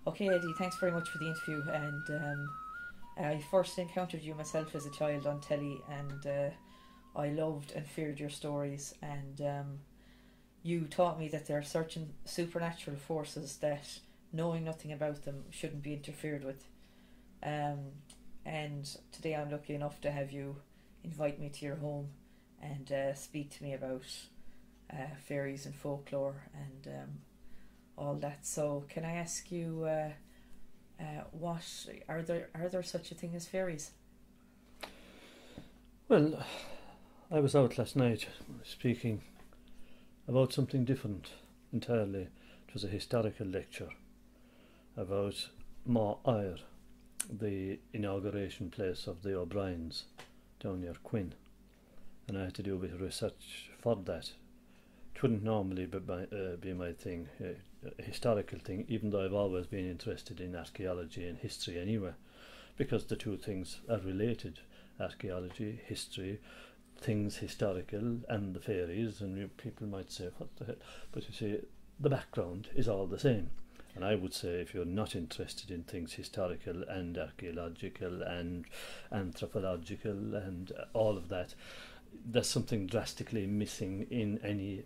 Okay, Eddie, thanks very much for the interview. And I first encountered you myself as a child on telly, and I loved and feared your stories. And you taught me that there are certain supernatural forces that, knowing nothing about them, shouldn't be interfered with. Um, and today I'm lucky enough to have you invite me to your home and speak to me about fairies and folklore and all that. So, can I ask you, what are there such a thing as fairies? Well, I was out last night speaking about something different entirely. It was a historical lecture about Ma Eyre, the inauguration place of the O'Briens down near Quinn, and I had to do a bit of research for that. It wouldn't normally be my thing, a historical thing, even though I've always been interested in archaeology and history anyway, because the two things are related: archaeology, history, things historical, and the fairies. And people might say, what the hell? But you see, the background is all the same. And I would say, if you're not interested in things historical and archaeological and anthropological and all of that, there's something drastically missing in any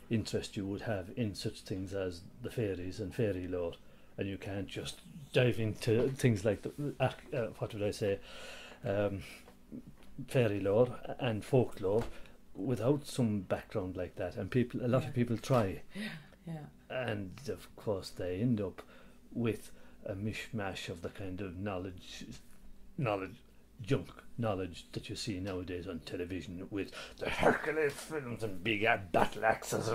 interest you would have in such things as the fairies and fairy lore. And you can't just dive into things like what would I say, fairy lore and folklore without some background like that. And a lot of people try, and of course they end up with a mishmash of the kind of knowledge junk knowledge that you see nowadays on television, with the Hercules films and big battle axes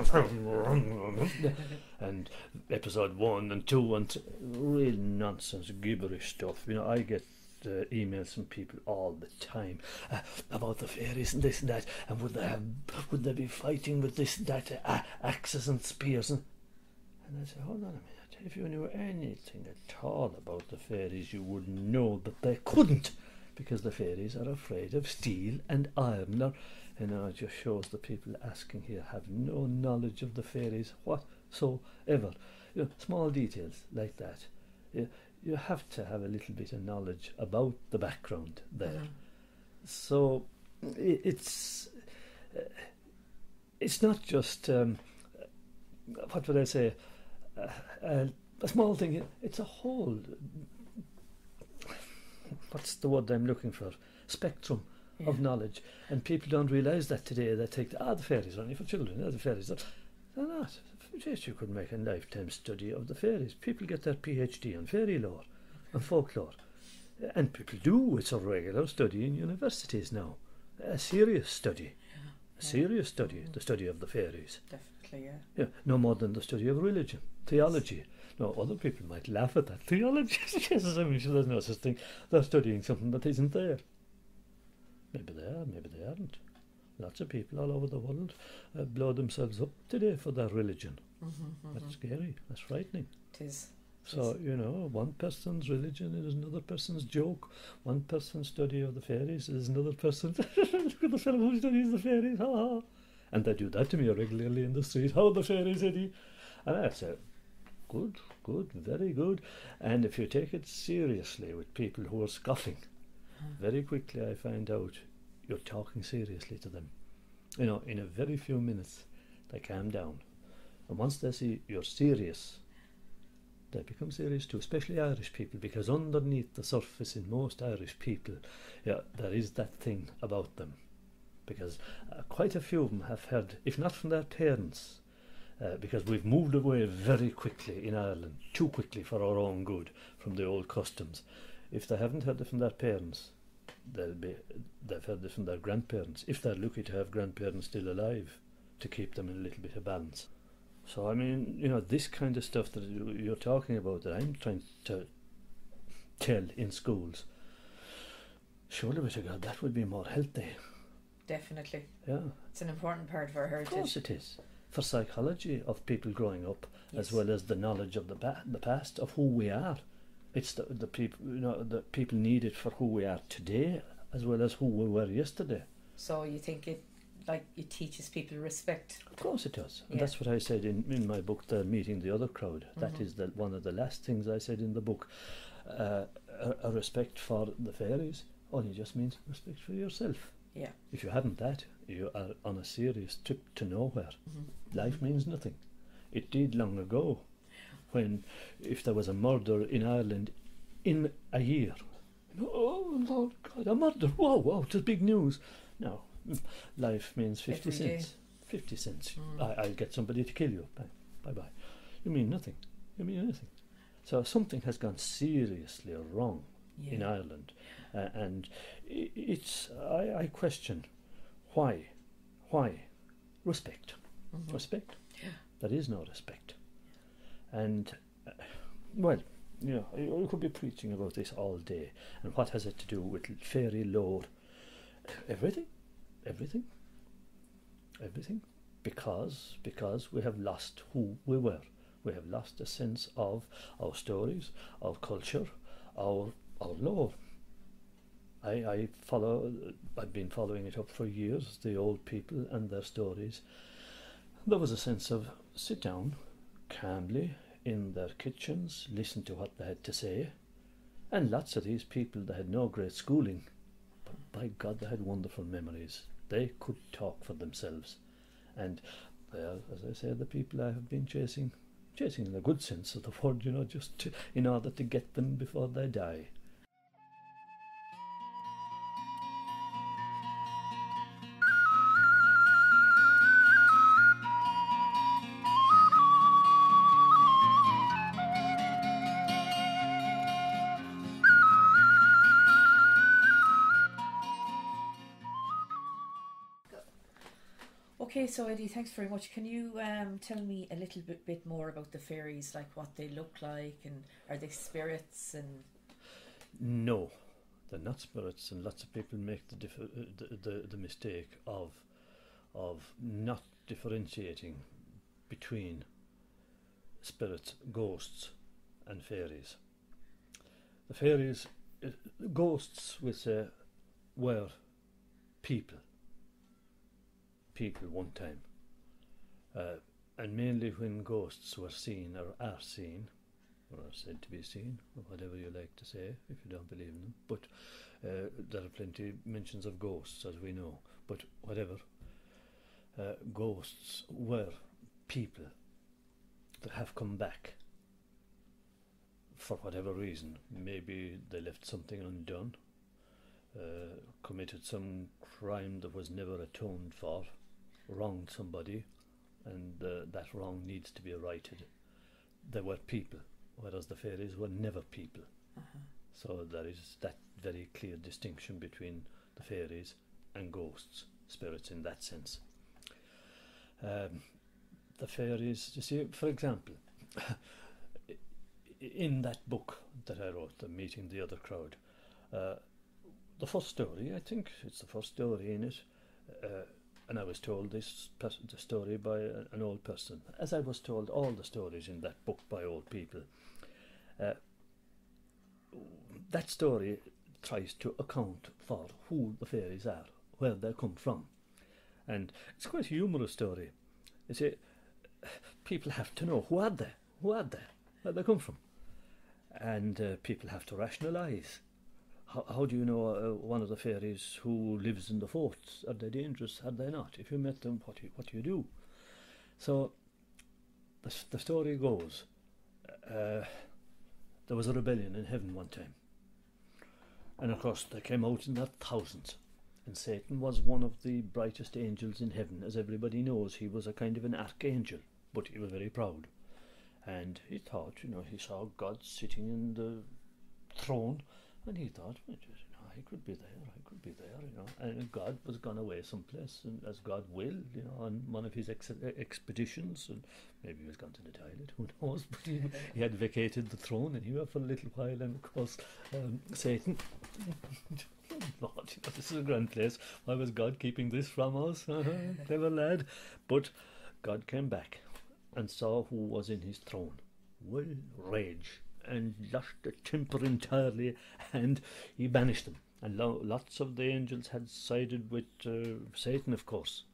and episode 1 and 2 and real nonsense gibberish stuff. I get emails from people all the time about the fairies and this and that, and would they be fighting with this and that, axes and spears, and I say, hold on a minute. If you knew anything at all about the fairies, you would know that they couldn't, because the fairies are afraid of steel and iron. It just shows the people asking here have no knowledge of the fairies whatsoever. Small details like that. You have to have a little bit of knowledge about the background there. So it's not just what would I say, a small thing. It's a whole, what's the word I'm looking for, spectrum of knowledge, and people don't realise that today. They think, the fairies are only for children, the fairies are. They're not. Yes, you could make a lifetime study of the fairies. People get their PhD on fairy lore and folklore, and people do. It's a regular study in universities now, a serious study, the study of the fairies. Definitely, No more than the study of religion, theology. No, other people might laugh at that. Theology, yes, I mean, there's no such thing. They're studying something that isn't there. Maybe they are, maybe they aren't. Lots of people all over the world blow themselves up today for their religion. That's scary. That's frightening. It is. So, one person's religion is another person's joke. One person's study of the fairies is another person's. Look at the fellow who studies the fairies. Ha ha. And they do that to me regularly in the street. How the fairies, Eddie? And I say, good, very good. And if you take it seriously with people who are scoffing, very quickly I find out you're talking seriously to them. In a very few minutes they calm down. And once they see you're serious, they become serious too, especially Irish people, because underneath the surface in most Irish people, there is that thing about them. Because quite a few of them have heard, if not from their parents, because we've moved away very quickly in Ireland, too quickly for our own good, from the old customs. If they haven't heard it from their parents, they've heard it from their grandparents, if they're lucky to have grandparents still alive to keep them in a little bit of balance. So I mean, this kind of stuff that you're talking about, that I'm trying to tell in schools, surely to God, that would be more healthy. Definitely. Yeah. It's an important part of our heritage. Of course it is. For psychology of people growing up, as well as the knowledge of the past, of who we are. It's the people, the people need it for who we are today, as well as who we were yesterday. So you think like it teaches people respect. Of course it does. And Yeah. that's what I said in my book, The Meeting the Other Crowd. That is one of the last things I said in the book. A respect for the fairies only just means respect for yourself. Yeah. If you haven't that, you are on a serious trip to nowhere. Life means nothing. It did long ago, when if there was a murder in Ireland in a year, oh Lord God, a murder! Whoa, it's big news. No, life means 50 Every day. cents. 50 cents. I'll get somebody to kill you. Bye bye. You mean nothing. You mean anything. So something has gone seriously wrong in Ireland, and it's. I question why respect. Respect. Yeah. There is no respect, and well, you know, I could be preaching about this all day. And what has it to do with fairy lore? Everything, because we have lost who we were. We have lost a sense of our stories, our culture, our lore. I've been following it up for years, the old people and their stories. There was a sense of sit down calmly in their kitchens, listen to what they had to say. And lots of these people, they had no great schooling, but by God, they had wonderful memories. They could talk for themselves. And they are, as I say, the people I have been chasing in the good sense of the word, you know, in order to get them before they die. Okay, so Eddie, thanks very much. Can you tell me a little bit more about the fairies, like what they look like, and are they spirits? And no, they're not spirits, and lots of people make the mistake of not differentiating between spirits, ghosts, and fairies. The fairies, ghosts, we say, were people one time, and mainly when ghosts were seen or are seen or are said to be seen, or whatever you like to say if you don't believe in them, but there are plenty mentions of ghosts, as we know, but whatever, ghosts were people that have come back for whatever reason. Maybe they left something undone, committed some crime that was never atoned for, wronged somebody, and that wrong needs to be righted. They were people, whereas the fairies were never people. So there is that very clear distinction between the fairies and ghosts, spirits in that sense. The fairies, you see, for example, in that book that I wrote, The Meeting the Other Crowd, the first story, I think it's the first story in it, and I was told the story by an old person, as I was told all the stories in that book by old people. That story tries to account for who the fairies are, where they come from, and it's quite a humorous story. You see, people have to know who are they, where they come from, and people have to rationalise. How do you know one of the fairies who lives in the forts? Are they dangerous? Are they not? If you met them, what do you do? So the story goes, there was a rebellion in heaven one time, and of course they came out in their thousands, and Satan was one of the brightest angels in heaven. As everybody knows, he was a kind of an archangel, but he was very proud, and he thought, you know, he saw God sitting in the throne, and he thought, you know, I could be there, you know, and God was gone away someplace, and as God will, you know, on one of his expeditions, and maybe he was gone to the toilet, who knows, but he had vacated the throne anyway for a little while, and of course, Satan, Lord, you know, this is a grand place, why was God keeping this from us? Clever lad. But God came back and saw who was in his throne. Well, rage, and lost the temper entirely, and he banished them. And lots of the angels had sided with Satan, of course,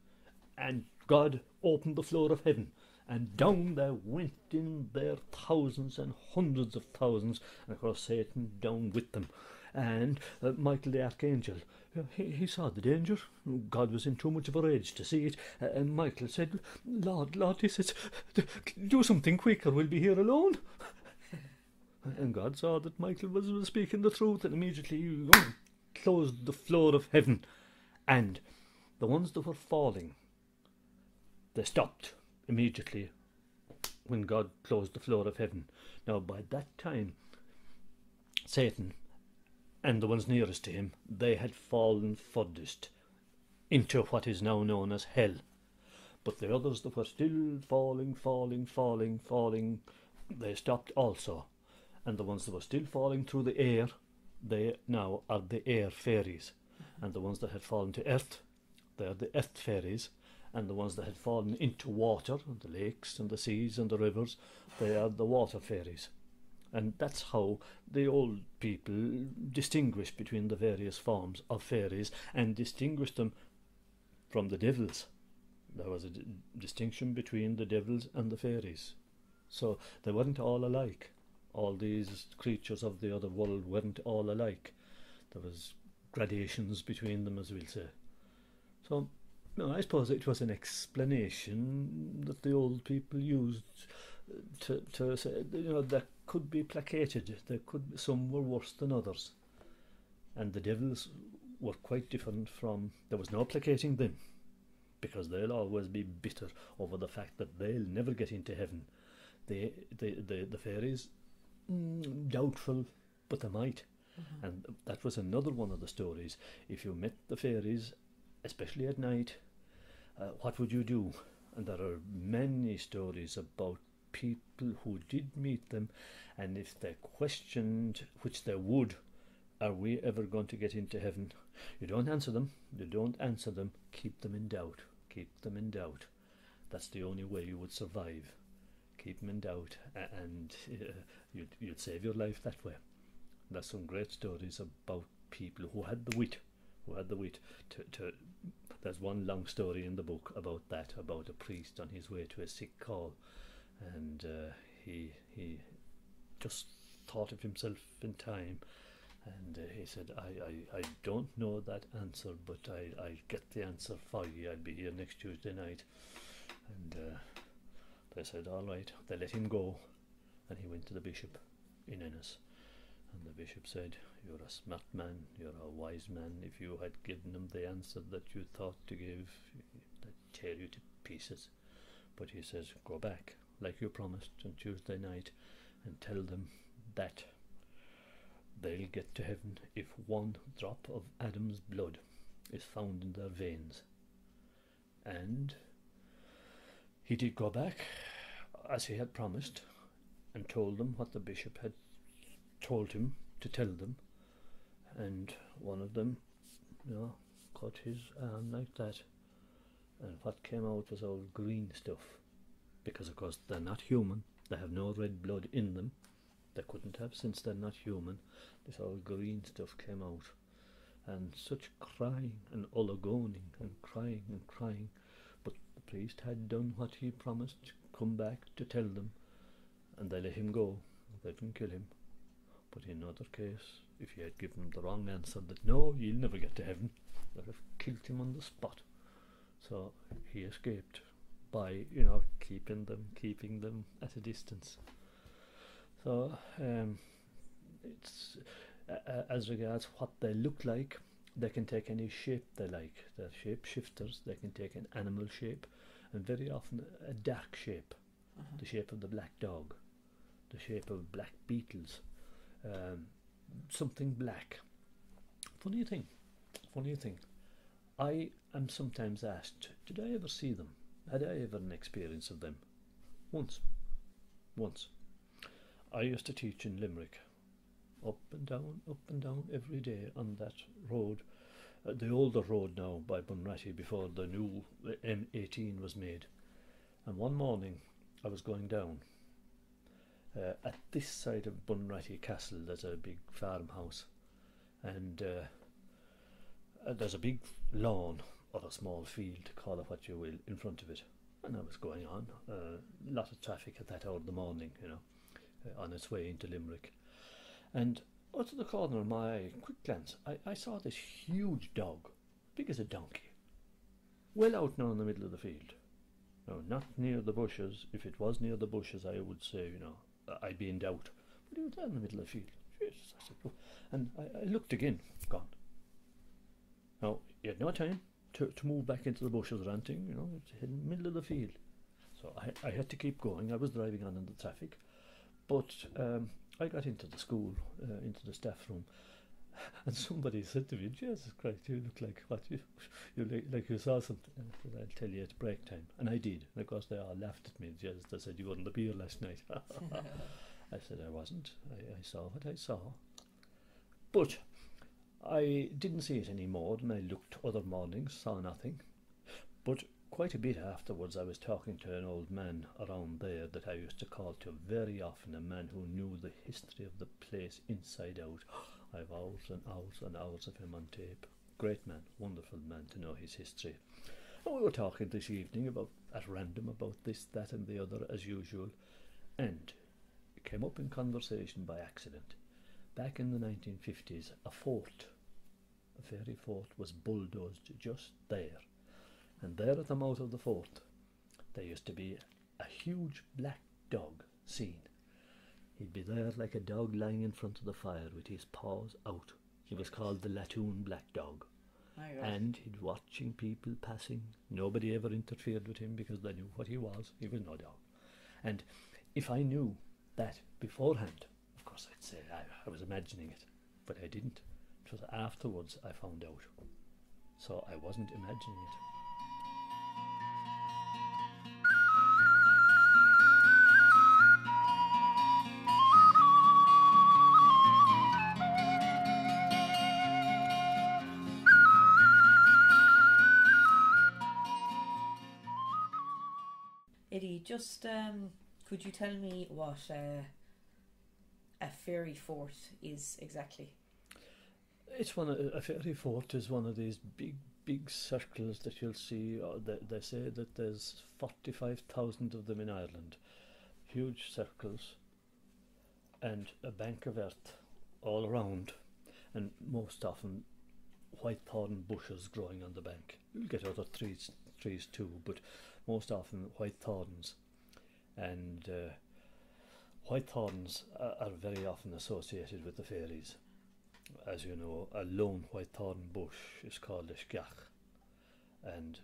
and God opened the floor of heaven, and down there went in there thousands and hundreds of thousands, and of course Satan down with them. And Michael the Archangel, he saw the danger. God was in too much of a rage to see it. And Michael said, Lord, he says, do something quick or we'll be here alone. And God saw that Michael was speaking the truth, and immediately he closed the floor of heaven. And the ones that were falling, they stopped immediately when God closed the floor of heaven. Now, by that time, Satan and the ones nearest to him, they had fallen furthest into what is now known as hell. But the others that were still falling, they stopped also. And the ones that were still falling through the air, they now are the air fairies. And the ones that had fallen to earth, they are the earth fairies. And the ones that had fallen into water, the lakes and the seas and the rivers, they are the water fairies. And that's how the old people distinguished between the various forms of fairies and distinguished them from the devils. There was a distinction between the devils and the fairies. So they weren't all alike. All these creatures of the other world weren't all alike. There was gradations between them, as we'll say. So I suppose it was an explanation that the old people used to say, that could be placated. Some were worse than others, and the devils were quite different from. There was no placating them, because they'll always be bitter over the fact that they'll never get into heaven. The fairies, doubtful, but they might. Mm-hmm. And that was another one of the stories. If you met the fairies, especially at night, what would you do? And there are many stories about people who did meet them, and if they questioned, which they would, are we ever going to get into heaven? You don't answer them. Keep them in doubt. That's the only way you would survive. Keep them in doubt, and you'd save your life that way. There's some great stories about people who had the wit to there's one long story in the book about a priest on his way to a sick call, and he just thought of himself in time, and he said, I don't know that answer, but I'll get the answer for you. I'll be here next Tuesday night. And they said, all right. They let him go, and he went to the bishop in Ennis. And the bishop said, you're a smart man, you're a wise man. If you had given him the answer that you thought to give, they'd tear you to pieces. But he says, go back, like you promised, on Tuesday night, and tell them that they'll get to heaven if one drop of Adam's blood is found in their veins. And he did go back, as he had promised, and told them what the bishop had told him to tell them, and one of them, cut his arm like that, and what came out was all green stuff, because of course they're not human, they have no red blood in them, they couldn't have since they're not human. This all green stuff came out, and such crying and olagoning and crying, but the priest had done what he promised, come back to tell them, and they let him go. They didn't kill him. But in another case, if he had given them the wrong answer, that no, you'll never get to heaven, they'd have killed him on the spot. So he escaped by, keeping them at a distance. So it's as regards what they look like, they can take any shape they like. They're shape shifters. They can take an animal shape, and very often a dark shape, the shape of the black dog, the shape of black beetles. Something black. Funny thing, I am sometimes asked, did I ever see them? Had I ever an experience of them? Once. I used to teach in Limerick, up and down every day on that road, the older road now by Bunratty, before the new M18 was made. And one morning I was going down. At this side of Bunratty Castle there's a big farmhouse, and there's a big lawn or a small field, call it what you will, in front of it. And I was going on, a lot of traffic at that hour of the morning, on its way into Limerick. And out of the corner of my eye, quick glance, I saw this huge dog, big as a donkey, well out now in the middle of the field. Now, not near the bushes. If it was near the bushes, I would say, I'd be in doubt. But he was there in the middle of the field. Jesus, I said, oh. And I looked again, gone. Now, he had no time to move back into the bushes or anything, it's in the middle of the field. So I had to keep going. I was driving on in the traffic. But I got into the school, into the staff room, and somebody said to me, Jesus Christ, you look like what you like you saw something. And I said, I'll tell you, it's break time. And I did. And of course they all laughed at me. Jesus, they said, you weren't the beer last night. I said, I wasn't. I saw what I saw. But I didn't see it any more, and I looked other mornings, saw nothing. But quite a bit afterwards I was talking to an old man around there that I used to call to very often, a man who knew the history of the place inside out. I've hours and hours and hours of him on tape. Great man, wonderful man to know his history. And we were talking this evening at random about this, that and the other as usual, and it came up in conversation by accident. Back in the 1950s, a ferry fort was bulldozed just there. And there at the mouth of the fort, there used to be a huge black dog seen. He'd be there like a dog lying in front of the fire with his paws out. He was called the Latoon Black Dog. And he'd watching people passing. Nobody ever interfered with him because they knew what he was. He was no dog. And if I knew that beforehand, of course I'd say I was imagining it, but I didn't. It was afterwards I found out. So I wasn't imagining it. Eddie, just could you tell me what a ferry fort is exactly? It's a ferry fort is one of these big circles that you'll see. They say that there's 45,000 of them in Ireland. Huge circles and a bank of earth all around, and most often white thorn bushes growing on the bank. You'll get other trees too, but most often white thorns, and white thorns are very often associated with the fairies. As you know, a lone white thorn bush is called a sceach, and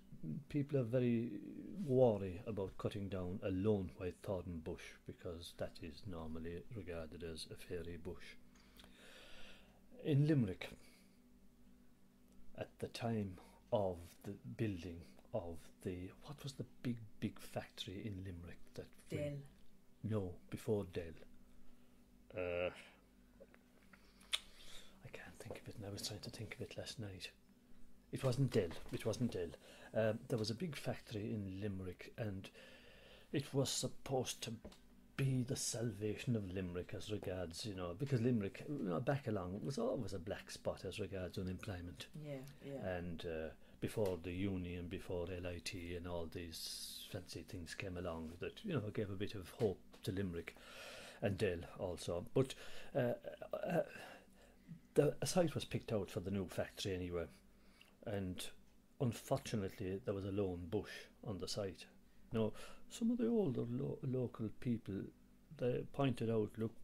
people are very wary about cutting down a lone white thorn bush because that is normally regarded as a fairy bush. In Limerick, at the time of the building of what was the big factory in Limerick that Dell. No, before Dell. I can't think of it, and I was trying to think of it last night. It wasn't Dell. There was a big factory in Limerick, and it was supposed to be the salvation of Limerick as regards, because Limerick, back along, was always a black spot as regards unemployment. Yeah. And before the Union, before LIT and all these fancy things came along that, gave a bit of hope to Limerick and Dell also. But a site was picked out for the new factory anyway, and unfortunately there was a lone bush on the site. Now, some of the older local people, they pointed out, look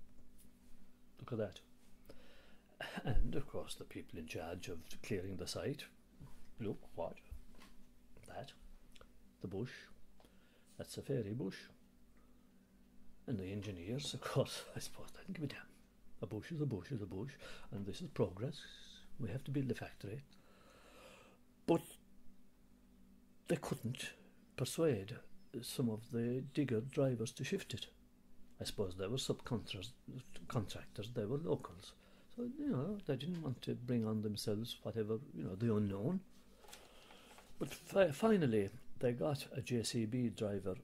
at that. And of course the people in charge of clearing the site, look, what? That. The bush. That's a fairy bush. And the engineers, of course, I suppose they didn't give a damn. A bush is a bush is a bush, and this is progress. We have to build a factory. But they couldn't persuade some of the digger drivers to shift it. I suppose they were subcontractors, they were locals. So, they didn't want to bring on themselves whatever, the unknown. But finally, they got a JCB driver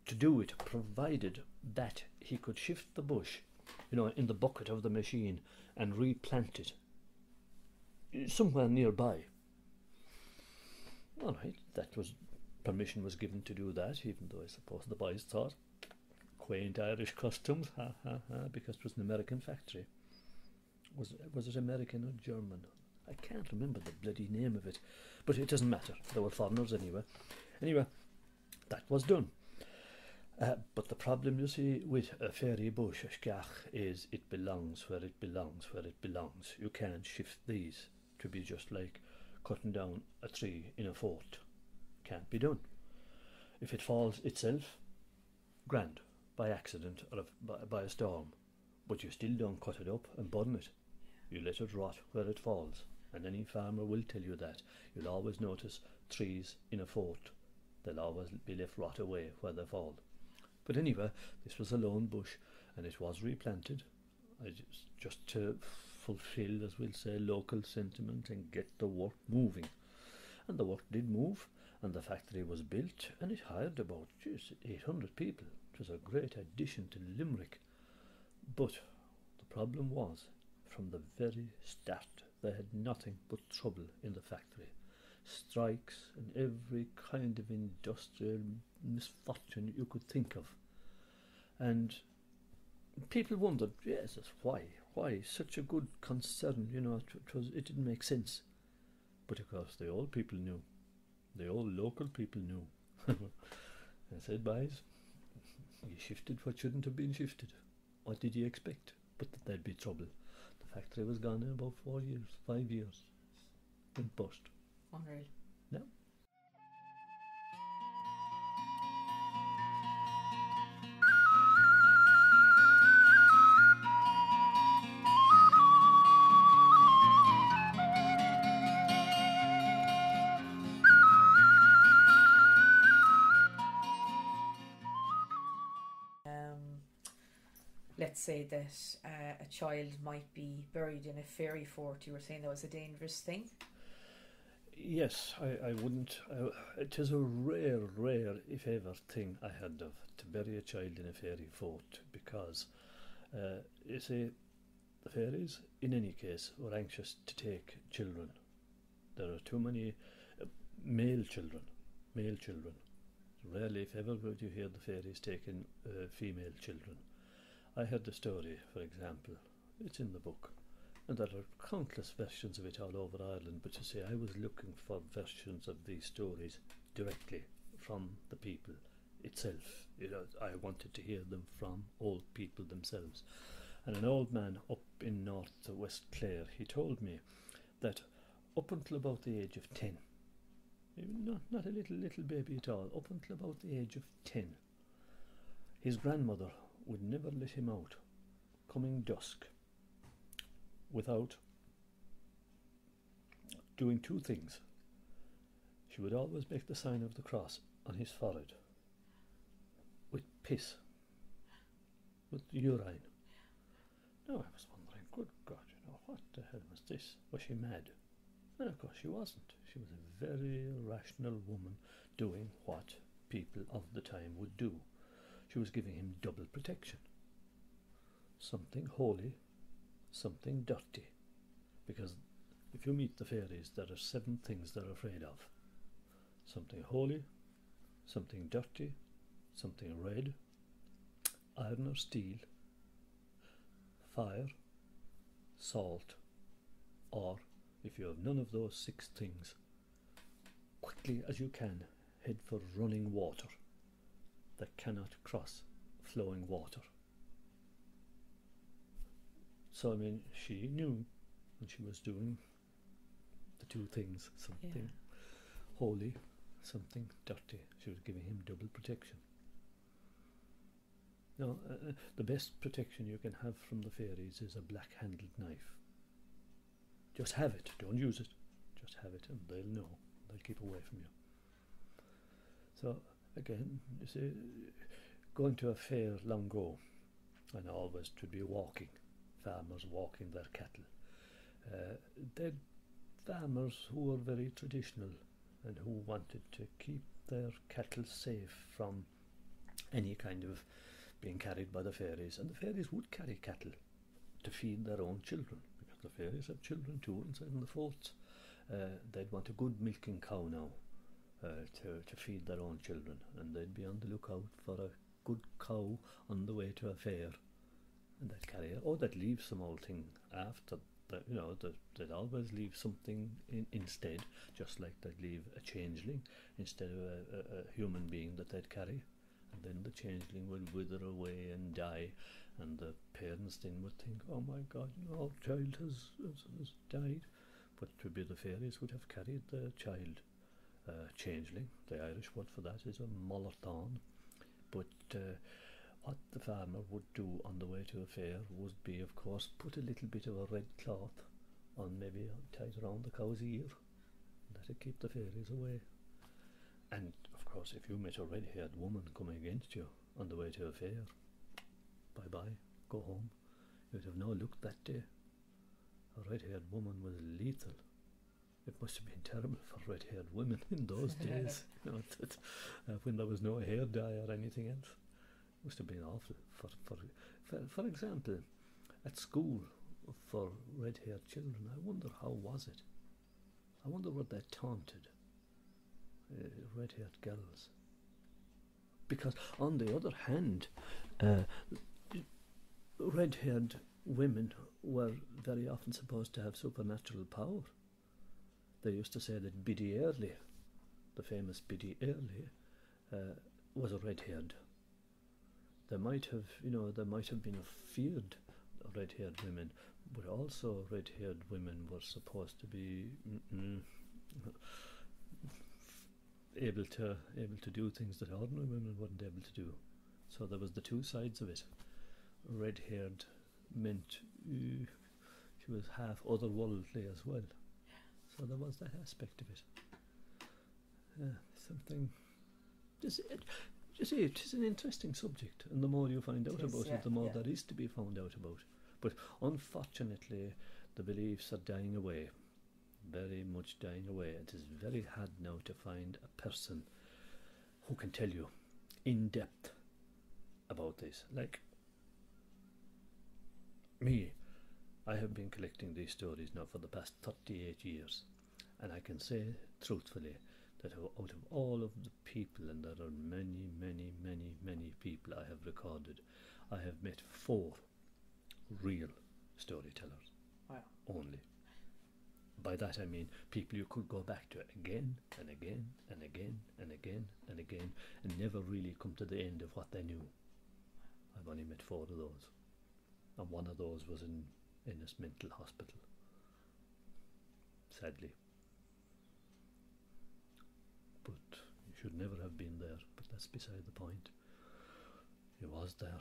to do it, provided that he could shift the bush, in the bucket of the machine and replant it somewhere nearby. All right, permission was given to do that, even though I suppose the boys thought quaint Irish customs, because it was an American factory. Was it American or German? I can't remember the bloody name of it, but it doesn't matter. There were foreigners anyway. Anyway, that was done. But the problem, you see, with a fairy bush, a skeach, is it belongs where it belongs, where it belongs. You can't shift these to be just like cutting down a tree in a fort. Can't be done. If it falls itself, grand, by accident or by a storm. But you still don't cut it up and burn it. You let it rot where it falls. And any farmer will tell you that. You'll always notice trees in a fort. They'll always be left rot away where they fall. But anyway, this was a lone bush, and it was replanted, just to fulfil, as we'll say, local sentiment and get the work moving. And the work did move, and the factory was built, and it hired about 800 people. It was a great addition to Limerick. But the problem was, from the very start, they had nothing but trouble in the factory. Strikes and every kind of industrial misfortune you could think of. And people wondered, yes, why such a good concern, it didn't make sense. But of course the old people knew, the old local people knew. I said, boys, you shifted what shouldn't have been shifted. What did you expect? But that there'd be trouble. The factory was gone in about 4 years, 5 years. It burst. Unreal. No. Let's say that a child might be buried in a fairy fort. You were saying that was a dangerous thing? Yes, I wouldn't. It is a rare, if ever, thing I heard of, to bury a child in a fairy fort, because, you see, the fairies, in any case, were anxious to take children. There are too many male children. Rarely, if ever, would you hear the fairies taking female children. I heard the story, for example. It's in the book. And there are countless versions of it all over Ireland, but you see, I was looking for versions of these stories directly from the people itself. I wanted to hear them from old people themselves. And an old man up in North West Clare, he told me that up until about the age of 10, not a little baby at all, up until about the age of 10, his grandmother would never let him out, coming dusk, without doing two things. She would always make the sign of the cross on his forehead, with piss, with urine. Now I was wondering, good God, what the hell was this? Was she mad? And of course she wasn't. She was a very rational woman doing what people of the time would do. She was giving him double protection. Something holy, something dirty. Because if you meet the fairies, there are 7 things they're afraid of. Something holy, something dirty, something red, iron or steel, fire, salt, or, if you have none of those 6 things, quickly as you can head for running water that cannot cross flowing water. So, I mean, she knew when she was doing the 2 things, something holy, something dirty. She was giving him double protection. Now, the best protection you can have from the fairies is a black-handled knife. Just have it, don't use it. Just have it and they'll know. They'll keep away from you. So, again, you see, going to a fair long ago, and always to be walking, farmers walking their cattle. They're farmers who were very traditional and who wanted to keep their cattle safe from any kind of being carried by the fairies. And the fairies would carry cattle to feed their own children, because the fairies have children too inside in the forts. They'd want a good milking cow now, to feed their own children, and they'd be on the lookout for a good cow on the way to a fair, and they'd carry it. Or they'd leave some old thing after. They'd always leave something instead, just like they'd leave a changeling instead of a human being that they'd carry. And then the changeling would wither away and die, and the parents then would think, oh my God, our child has died. But it would be the fairies would have carried the child. Changeling, the Irish word for that is a mollerthorn. But what the farmer would do on the way to a fair would be, of course, put a little bit of a red cloth on, maybe tied around the cow's ear. That'd keep the fairies away. And of course, if you met a red-haired woman coming against you on the way to a fair, bye-bye, go home. You'd have no luck that day. A red-haired woman was lethal. It must have been terrible for red-haired women in those days, when there was no hair dye or anything else. It must have been awful. For example, at school for red-haired children, I wonder how was it? I wonder what they taunted red-haired girls. Because on the other hand, red-haired women were very often supposed to have supernatural power. They used to say that Biddy Early, the famous Biddy Early, was a red-haired. There might have been feared red-haired women, but also red-haired women were supposed to be able to do things that ordinary women weren't able to do. So there was the two sides of it. Red-haired meant she was half otherworldly as well. So there was that aspect of it. Something. You see, it is an interesting subject, and the more you find out about it, the more there is to be found out about. But unfortunately, the beliefs are dying away, very much dying away. It is very hard now to find a person who can tell you in depth about this. Like me, I have been collecting these stories now for the past 38 years, and I can say truthfully that out of all of the people, and there are many, many, many, many people I have recorded, I have met 4 real storytellers. Wow. Only. By that I mean people you could go back to again and again and again and again and again and never really come to the end of what they knew. I've only met 4 of those, and one of those was in this mental hospital, sadly. But he should never have been there, but that's beside the point. He was there,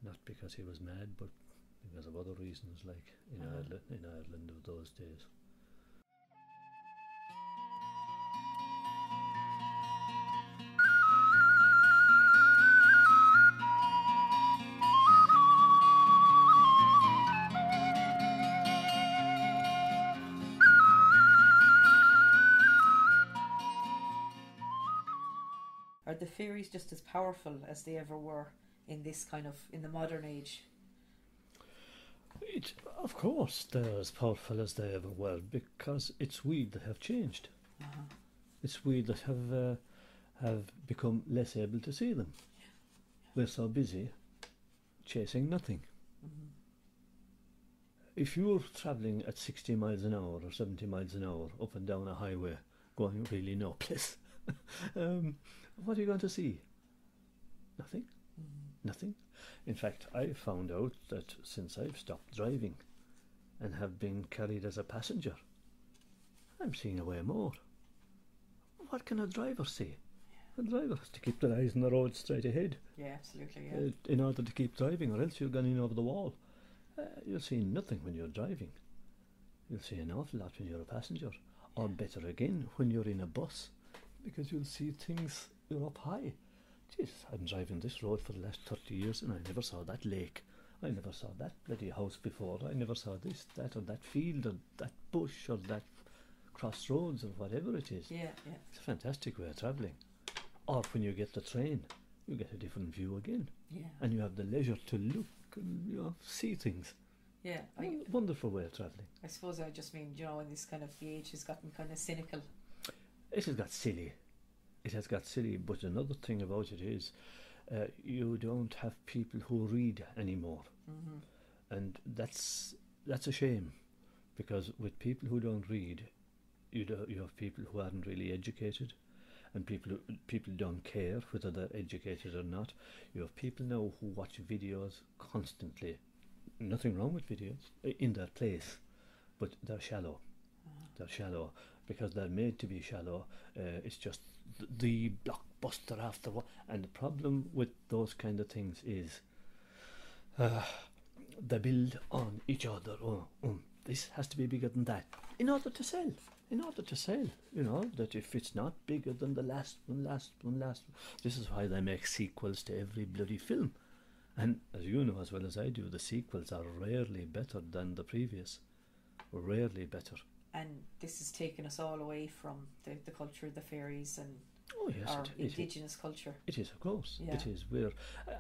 not because he was mad, but because of other reasons, like in Ireland of those days. Are the fairies just as powerful as they ever were in the modern age? Of course, they're as powerful as they ever were, because it's we that have changed. Uh-huh. It's we that have become less able to see them. We're so busy chasing nothing. Mm-hmm. If you're travelling at 60 miles an hour or 70 miles an hour up and down a highway, going really no place, what are you going to see? Nothing. Mm-hmm. Nothing. In fact, I found out that since I've stopped driving and have been carried as a passenger, I'm seeing away more. What can a driver see? A driver has to keep their eyes on the road straight ahead. Yeah, absolutely. Yeah. In order to keep driving, or else you're going in over the wall. You'll see nothing when you're driving. You'll see an awful lot when you're a passenger, or better again, when you're in a bus, because you'll see things. You're up high. Jeez, I've been driving this road for the last 30 years and I never saw that lake. I never saw that bloody house before. I never saw this, that, or that field, or that bush, or that crossroads, or whatever it is. Yeah, yeah. It's a fantastic way of travelling. Or when you get the train, you get a different view again. Yeah. And you have the leisure to look and see things. Yeah. Wonderful way of travelling. I suppose I just mean, in this kind of the age has gotten kind of cynical. it has got silly. It has got silly, but another thing about it is you don't have people who read anymore. And that's a shame, because with people who don't read, you have people who aren't really educated, and people don't care whether they're educated or not. You have people now who watch videos constantly. Nothing wrong with videos in their place, but they're shallow. They're shallow because they're made to be shallow. It's just the blockbuster after what. And the problem with those kind of things is they build on each other. This has to be bigger than that in order to sell. You know, that if it's not bigger than the last one, this is why they make sequels to every bloody film. And as you know as well as I do, the sequels are rarely better than the previous. Rarely better. And this has taken us all away from the culture of the fairies and our indigenous culture. It is, of course. Yeah. It is.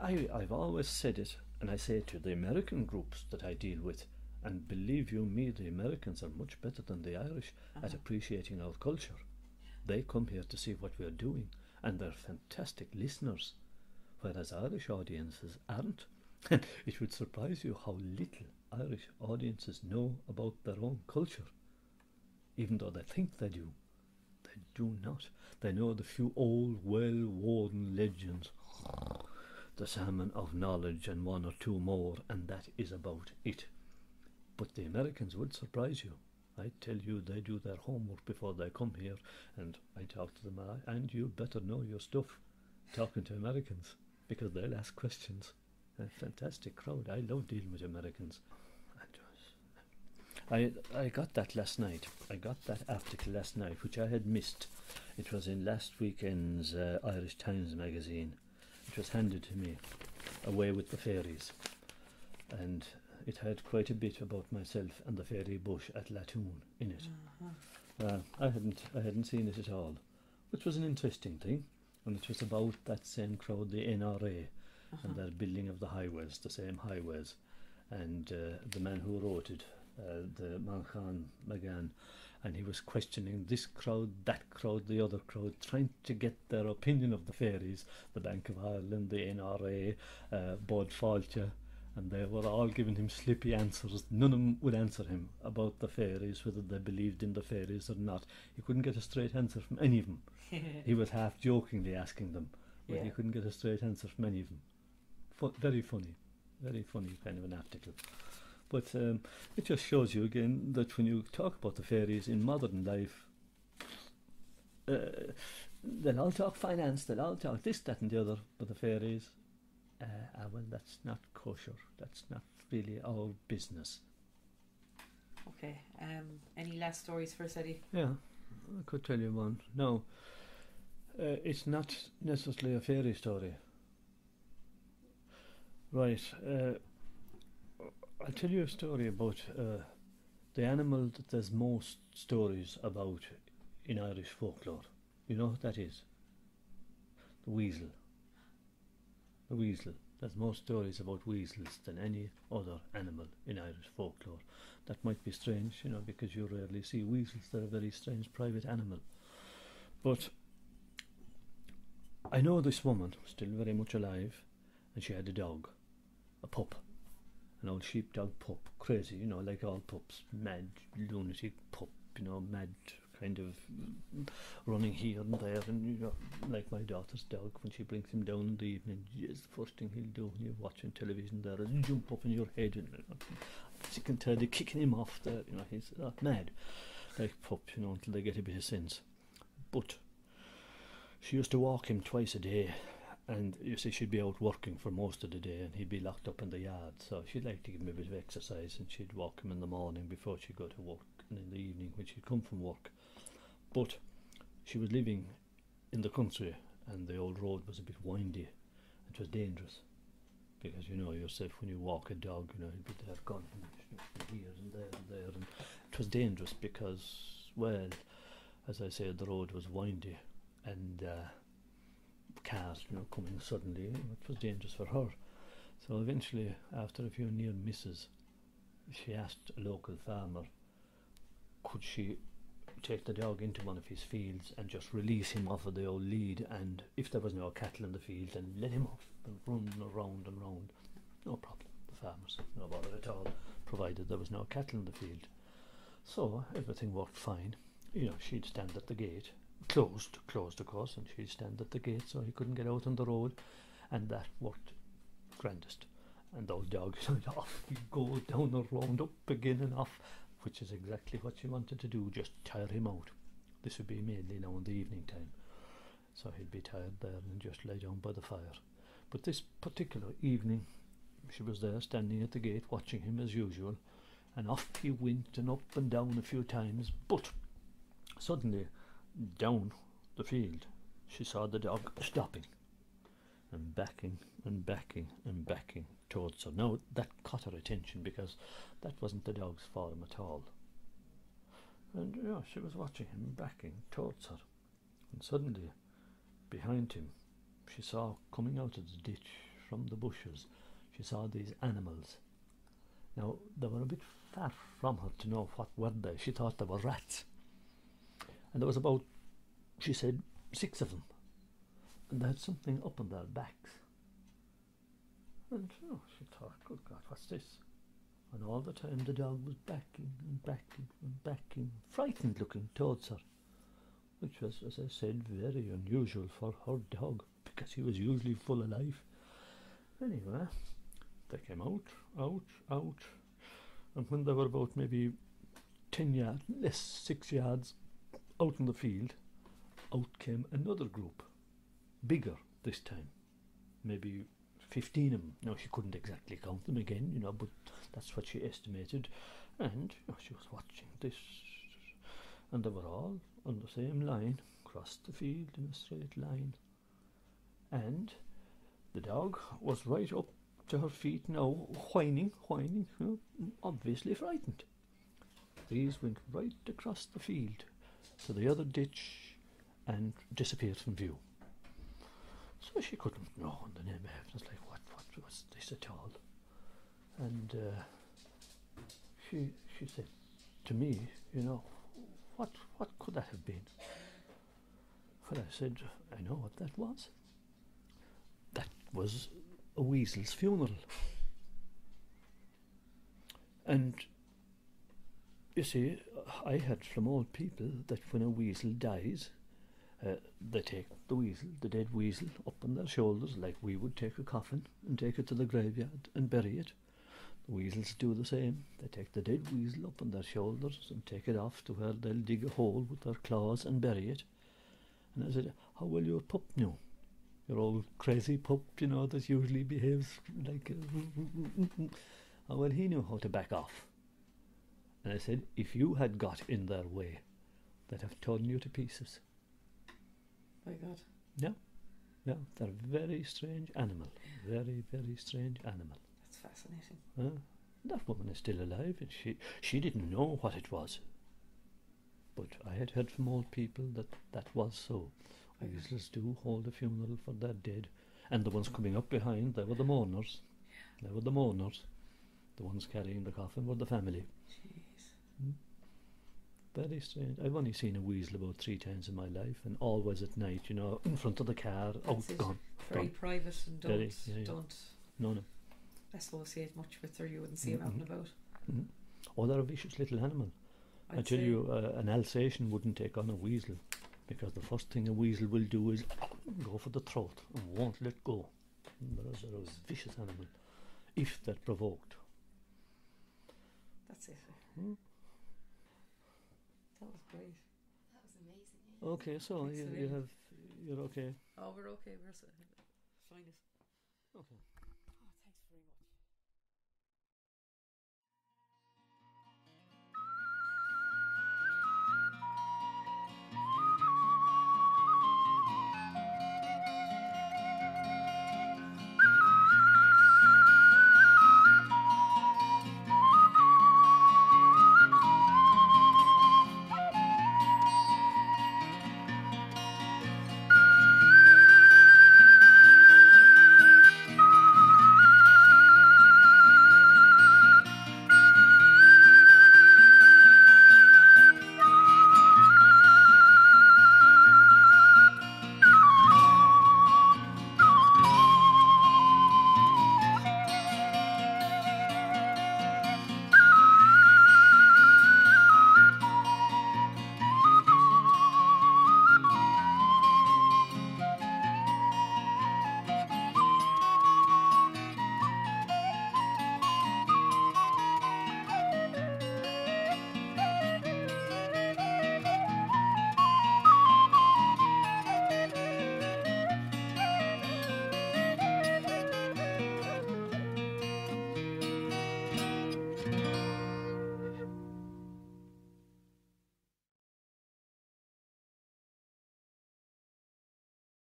I've always said it, and I say it to the American groups that I deal with, and believe you me, the Americans are much better than the Irish at appreciating our culture. They come here to see what we are doing, and they're fantastic listeners, whereas Irish audiences aren't. It would surprise you how little Irish audiences know about their own culture, even though they think they do. They do not. They know the few old, well-worn legends, the salmon of knowledge and one or two more, and that is about it. But the Americans would surprise you. I tell you, they do their homework before they come here, and I talk to them, and you better know your stuff talking to Americans, because they'll ask questions. A fantastic crowd. I love dealing with Americans. I got that last night. I got that article last night, which I had missed. It was in last weekend's Irish Times magazine. It was handed to me, Away with the Fairies, and it had quite a bit about myself and the fairy bush at Latoon in it. I hadn't seen it at all, which was an interesting thing, and it was about that same crowd, the NRA, and their building of the highways, the same highways, and the man who wrote it, the Manchán Magan, and he was questioning this crowd, that crowd, the other crowd, trying to get their opinion of the fairies, the Bank of Ireland, the NRA, Bud Fáilte, and they were all giving him slippy answers. None of them would answer him about the fairies, whether they believed in the fairies or not. He couldn't get a straight answer from any of them. He was half jokingly asking them, but he couldn't get a straight answer from any of them. Very funny kind of an article. But it just shows you again that when you talk about the fairies in modern life, they'll all talk finance, they'll all talk this, that and the other, but the fairies, well, that's not kosher. That's not really our business. Okay. Any last stories for us, Eddie? Yeah, I could tell you one. No, it's not necessarily a fairy story. Right. I'll tell you a story about the animal that there's most stories about in Irish folklore. You know what that is? The weasel. The weasel. There's more stories about weasels than any other animal in Irish folklore. That might be strange, you know, because you rarely see weasels. They're a very strange private animal. But I know this woman, still very much alive, and she had a dog, a pup, an old sheepdog pup, crazy, you know, like all pups, mad, lunatic pup, you know, mad, kind of running here and there, and you know, like my daughter's dog, when she brings him down in the evening, yes, the first thing he'll do when you're watching television there is jump up in your head, and you can tell they're kicking him off there, you know, he's mad, like pups, you know, until they get a bit of sense. But she used to walk him twice a day, and you see she'd be out working for most of the day and he'd be locked up in the yard, so she'd like to give him a bit of exercise, and she'd walk him in the morning before she'd go to work, and in the evening when she'd come from work. But she was living in the country, and the old road was a bit windy. It was dangerous, because you know yourself, when you walk a dog, you know, he'd be there gone here and there, and it was dangerous because, well, as I said, the road was windy, and cars, you know, coming suddenly, you know, it was dangerous for her. So eventually, after a few near misses, she asked a local farmer, could she take the dog into one of his fields and just release him off of the old lead, and if there was no cattle in the field, then let him off and run around and round. No problem. The farmers, no bother at all, provided there was no cattle in the field. So everything worked fine. You know, she'd stand at the gate, closed of course, and she'd stand at the gate so he couldn't get out on the road, and that worked grandest. And the old dog said, off you go, down the round, up again and off, which is exactly what she wanted to do, just tire him out. This would be mainly now in the evening time, so he'd be tired there and just lie down by the fire. But this particular evening, she was there standing at the gate watching him as usual, and off he went and up and down a few times, but suddenly down the field she saw the dog stopping and backing and backing and backing towards her. Now that caught her attention because that wasn't the dog's form at all, and she was watching him backing towards her, and suddenly behind him she saw, coming out of the ditch from the bushes, she saw these animals. Now they were a bit far from her to know what were they. She thought they were rats, and there was about, she said, 6 of them, and they had something up on their backs. And she thought, good God, what's this? And all the time the dog was backing and backing and backing, frightened looking towards her, which was, as I said, very unusual for her dog, because he was usually full of life. Anyway, they came out, and when they were about maybe 10 yards, less 6 yards out in the field, out came another group, bigger this time, maybe 15 of them. Now she couldn't exactly count them again, but that's what she estimated. And she was watching this, and they were all on the same line, across the field in a straight line. And the dog was right up to her feet now, whining, obviously frightened. These went right across the field to the other ditch and disappeared from view. So she couldn't know in the name of heaven. It's like, what's this at all? And she said to me, what could that have been? Well, I said, I know what that was. That was a weasel's funeral. And you see, I heard from old people that when a weasel dies, they take the weasel, the dead weasel, up on their shoulders, like we would take a coffin, and take it to the graveyard and bury it. The weasels do the same. They take the dead weasel up on their shoulders and take it off to where they'll dig a hole with their claws and bury it. And I said, how will your pup know? Your old crazy pup, that usually behaves like how well he knew how to back off. And I said, if you had got in their way, they'd have torn you to pieces. My God. Yeah, they're a very strange animal. Very, very strange animal. That's fascinating. That woman is still alive, and she didn't know what it was. But I had heard from old people that was so. Weasels do hold a funeral for their dead, and the ones coming up behind, they were the mourners. They were the mourners. The ones carrying the coffin were the family. Jeez. Very strange. I've only seen a weasel about 3 times in my life, and always at night, in front of the car, gone. Very gone. private, and don't No. associate much with her. You wouldn't see him out and about. Mm-hmm. Oh, they're a vicious little animal. I tell you, an Alsatian wouldn't take on a weasel, because the first thing a weasel will do is go for the throat and won't let go. They're a vicious animal, if they're provoked. That's it. That was great. That was amazing. Okay, so you're okay. Oh, we're okay. We're fine. Okay.